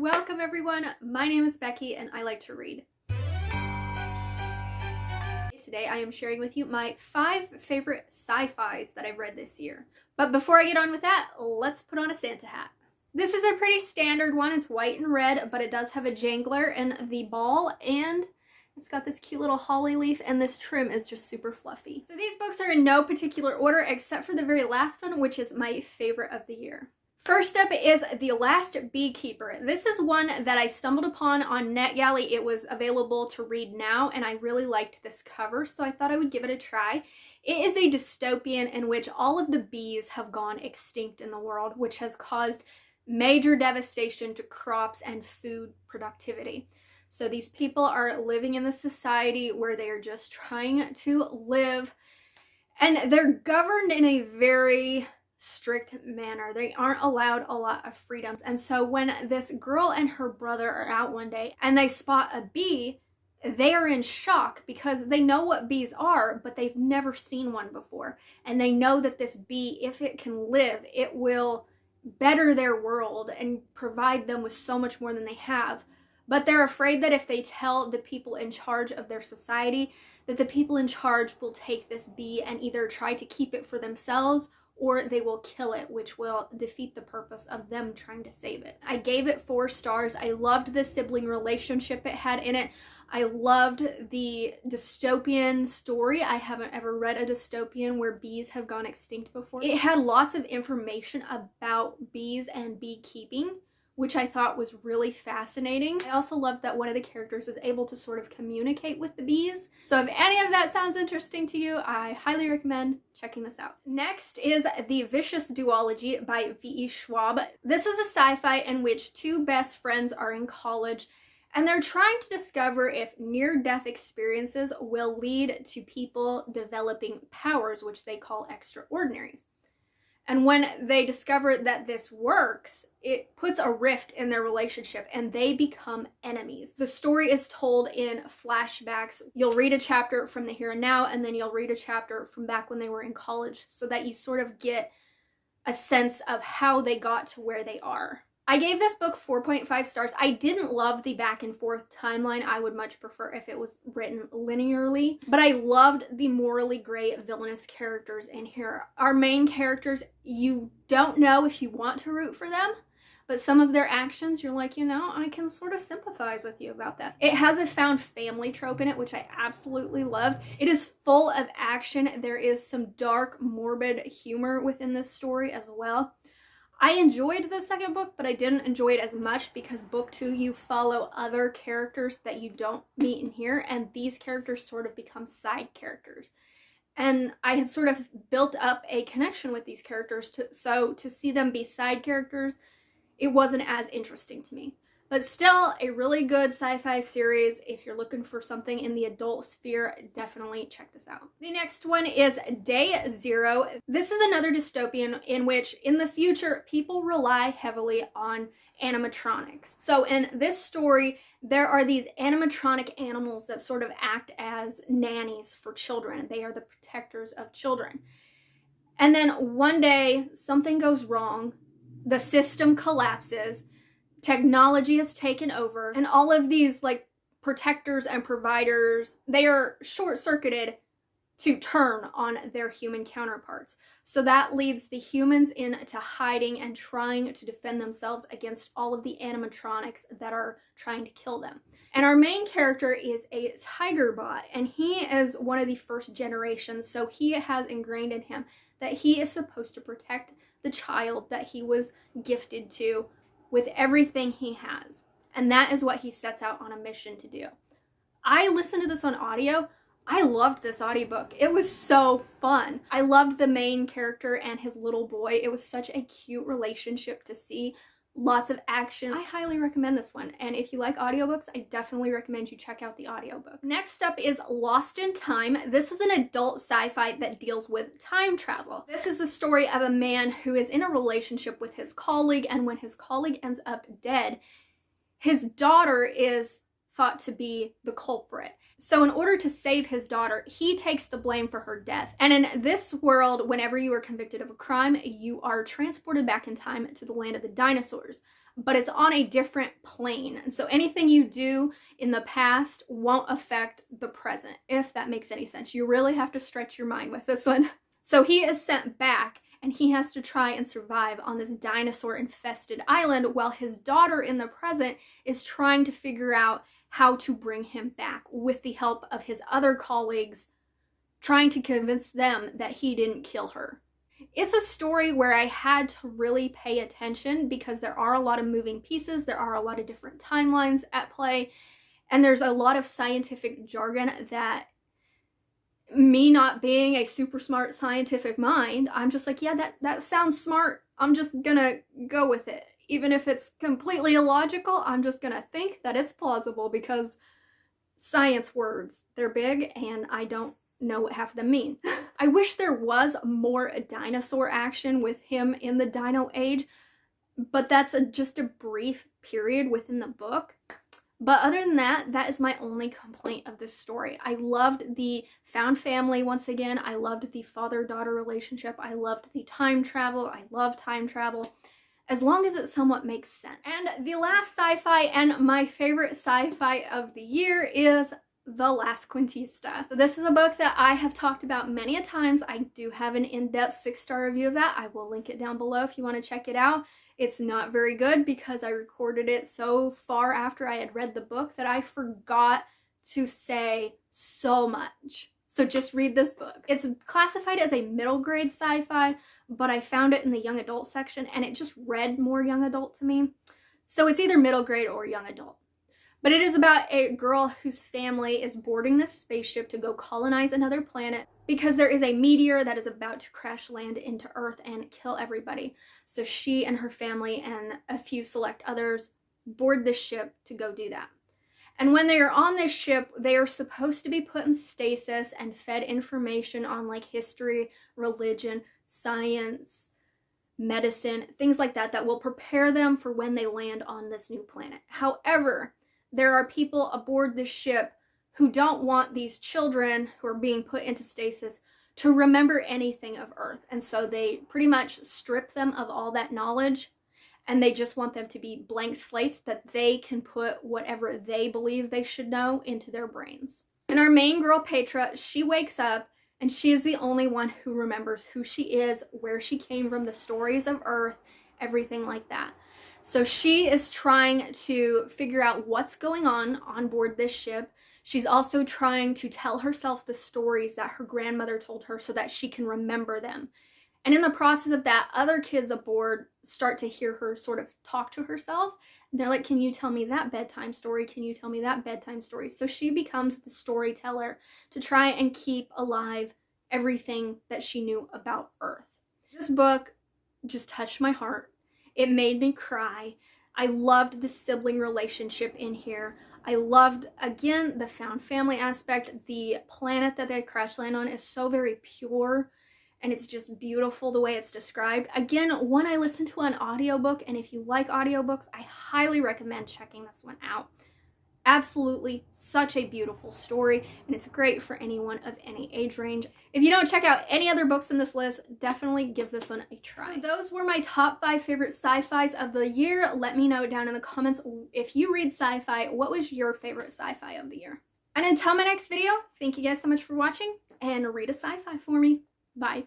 Welcome everyone, my name is Becky and I like to read. Today I am sharing with you my 5 favorite sci-fis that I've read this year. But before I get on with that, let's put on a Santa hat. This is a pretty standard one. It's white and red, but it does have a jangler in the ball, and it's got this cute little holly leaf, and this trim is just super fluffy. So these books are in no particular order except for the very last one, which is my favorite of the year. First up is The Last Beekeeper. This is one that I stumbled upon on NetGalley. It was available to read now, and I really liked this cover, so I thought I would give it a try. It is a dystopian in which all of the bees have gone extinct in the world, which has caused major devastation to crops and food productivity. So these people are living in the society where they are just trying to live, and they're governed in a very strict manner. They aren't allowed a lot of freedoms. And so when this girl and her brother are out one day and they spot a bee, they are in shock because they know what bees are, but they've never seen one before. And they know that this bee, if it can live, it will better their world and provide them with so much more than they have. But they're afraid that if they tell the people in charge of their society, that the people in charge will take this bee and either try to keep it for themselves or they will kill it, which will defeat the purpose of them trying to save it. I gave it 4 stars. I loved the sibling relationship it had in it. I loved the dystopian story. I haven't ever read a dystopian where bees have gone extinct before. It had lots of information about bees and beekeeping, which I thought was really fascinating. I also loved that one of the characters is able to sort of communicate with the bees. So if any of that sounds interesting to you, I highly recommend checking this out. Next is The Vicious Duology by V.E. Schwab. This is a sci-fi in which 2 best friends are in college and they're trying to discover if near-death experiences will lead to people developing powers, which they call extraordinaries. And when they discover that this works, it puts a rift in their relationship and they become enemies. The story is told in flashbacks. You'll read a chapter from the here and now, and then you'll read a chapter from back when they were in college so that you sort of get a sense of how they got to where they are. I gave this book 4.5 stars. I didn't love the back and forth timeline. I would much prefer if it was written linearly, but I loved the morally gray villainous characters in here. Our main characters, you don't know if you want to root for them, but some of their actions, you're like, you know, I can sort of sympathize with you about that. It has a found family trope in it, which I absolutely love. It is full of action. There is some dark, morbid humor within this story as well. I enjoyed the second book, but I didn't enjoy it as much because book 2, you follow other characters that you don't meet in here, and these characters sort of become side characters. And I had sort of built up a connection with these characters, so to see them be side characters, it wasn't as interesting to me. But still, a really good sci-fi series. If you're looking for something in the adult sphere, definitely check this out. The next one is Day Zero. This is another dystopian in which, in the future, people rely heavily on animatronics. So in this story, there are these animatronic animals that sort of act as nannies for children. They are the protectors of children. And then one day, something goes wrong. The system collapses. Technology has taken over, and all of these like protectors and providers, they are short-circuited to turn on their human counterparts. So that leads the humans into hiding and trying to defend themselves against all of the animatronics that are trying to kill them. And our main character is a tiger bot, and he is one of the first generations, so he has ingrained in him that he is supposed to protect the child that he was gifted to with everything he has. And that is what he sets out on a mission to do. I listened to this on audio. I loved this audiobook. It was so fun. I loved the main character and his little boy. It was such a cute relationship to see. Lots of action. I highly recommend this one. And if you like audiobooks, I definitely recommend you check out the audiobook. Next up is Lost in Time. This is an adult sci-fi that deals with time travel. This is the story of a man who is in a relationship with his colleague, and when his colleague ends up dead, his daughter is thought to be the culprit. So in order to save his daughter, he takes the blame for her death. And in this world, whenever you are convicted of a crime, you are transported back in time to the land of the dinosaurs. but it's on a different plane. And so anything you do in the past won't affect the present, if that makes any sense. You really have to stretch your mind with this one. So he is sent back, and he has to try and survive on this dinosaur-infested island while his daughter in the present is trying to figure out how to bring him back with the help of his other colleagues, trying to convince them that he didn't kill her. It's a story where I had to really pay attention because there are a lot of moving pieces, there are a lot of different timelines at play, and there's a lot of scientific jargon that, me not being a super smart scientific mind, I'm just like, yeah, that sounds smart. I'm just gonna go with it. Even if it's completely illogical, I'm just gonna think that it's plausible because science words, they're big and I don't know what half of them mean. I wish there was more dinosaur action with him in the Dino Age, but that's just a brief period within the book. But other than that, that is my only complaint of this story. I loved the found family once again. I loved the father-daughter relationship. I loved the time travel. I love time travel, as long as it somewhat makes sense. And the last sci-fi and my favorite sci-fi of the year is The Last Cuentista. So this is a book that I have talked about many a times. I do have an in-depth 6-star review of that. I will link it down below if you want to check it out. It's not very good because I recorded it so far after I had read the book that I forgot to say so much. So just read this book. It's classified as a middle grade sci-fi, but I found it in the young adult section and it just read more young adult to me. So it's either middle grade or young adult. But it is about a girl whose family is boarding this spaceship to go colonize another planet because there is a meteor that is about to crash land into Earth and kill everybody. So she and her family and a few select others board this ship to go do that. And when they are on this ship, they are supposed to be put in stasis and fed information on like history, religion, science, medicine, things like that, that will prepare them for when they land on this new planet. However, there are people aboard this ship who don't want these children who are being put into stasis to remember anything of Earth. And so they pretty much strip them of all that knowledge, and they just want them to be blank slates that they can put whatever they believe they should know into their brains. And our main girl, Petra, she wakes up and she is the only one who remembers who she is, where she came from, the stories of Earth, everything like that. So she is trying to figure out what's going on board this ship. She's also trying to tell herself the stories that her grandmother told her so that she can remember them. And in the process of that, other kids aboard start to hear her sort of talk to herself. They're like, can you tell me that bedtime story? Can you tell me that bedtime story? So she becomes the storyteller to try and keep alive everything that she knew about Earth. This book just touched my heart. It made me cry. I loved the sibling relationship in here. I loved, again, the found family aspect. The planet that they crash land on is so very pure, and it's just beautiful the way it's described. Again, one I listened to on audiobook, and if you like audiobooks, I highly recommend checking this one out. Absolutely such a beautiful story, and it's great for anyone of any age range. If you don't check out any other books in this list, definitely give this one a try. So those were my top 5 favorite sci-fis of the year. Let me know down in the comments if you read sci-fi, what was your favorite sci-fi of the year? And until my next video, thank you guys so much for watching, and read a sci-fi for me. Bye.